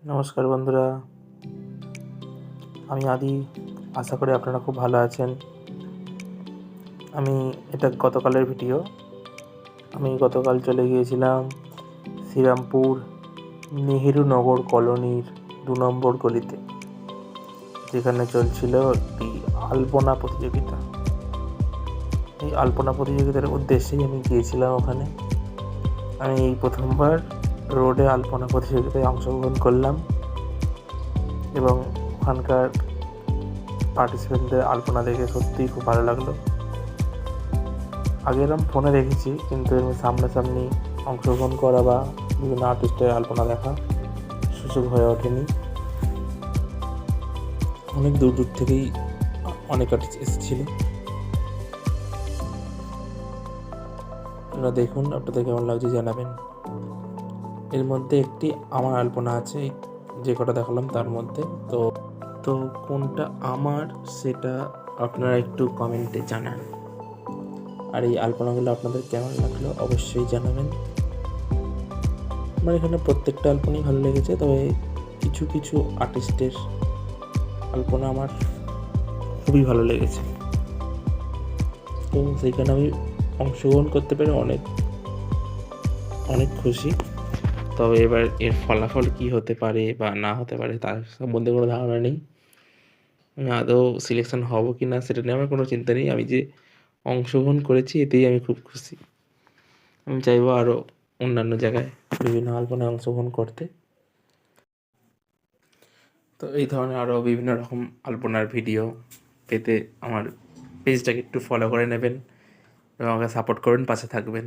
নমস্কার বন্ধুরা, আমি আদি। আশা করি আপনারা খুব ভালো আছেন। এটা গতকালের ভিডিও। আমি গতকাল চলে গিয়েছিলাম শ্রীরামপুর নেহেরু নগর কলোনির 2 নম্বর গলিতে, যেখানে চলছিল একটি আলপনা প্রতিযোগিতা। এই আলপনা প্রতিযোগিতার উদ্দেশ্যেই আমি গিয়েছিলাম ওখানে। আমি এই প্রথমবার রোডে আলপনা প্রতিযোগিতায় অংশগ্রহণ করলাম এবং ওখানকার পার্টিসিপেন্টদের আলপনা দেখে সত্যিই খুব ভালো লাগলো। আগে এরকম ফোনে দেখেছি, কিন্তু এর সামনাসামনি অংশগ্রহণ করা বা বিভিন্ন আর্টিস্টের আলপনা দেখা সুযোগ হয়ে ওঠেনি। অনেক দূর দূর থেকেই অনেক আর্টিস্ট এসেছিল। আপনারা দেখুন, আপনাদের কেমন লাগছে জানাবেন। এর মধ্যে একটি আমার আলপনা আছে, যে কটা দেখালাম তার মধ্যে। তো কোনটা আমার সেটা আপনারা একটু কমেন্টে জানান। আর এই আলপনাগুলো আপনাদের কেমন লাগলো অবশ্যই জানাবেন। আমার এখানে প্রত্যেকটা আলপনাই ভালো লেগেছে, তবে কিছু কিছু আর্টিস্টের আলপনা আমার খুবই ভালো লেগেছে। তো সেইখানে আমি অংশগ্রহণ করতে পেরে অনেক অনেক খুশি। তবে এবার এর ফলাফল কি হতে পারে বা না হতে পারে তার সম্বন্ধে কোনো ধারণা নেই। আমি আদৌ সিলেকশন হব কি না সেটা নিয়ে আমার কোনো চিন্তা নেই। আমি যে অংশগ্রহণ করেছি এতেই আমি খুব খুশি। আমি চাইবো আরও অন্যান্য জায়গায় বিভিন্ন আলপনায় অংশগ্রহণ করতে। তো এই ধরনের আরও বিভিন্ন রকম আলপনার ভিডিও পেতে আমার পেজটাকে একটু ফলো করে নেবেন এবং আমাকে সাপোর্ট করবেন, পাশে থাকবেন।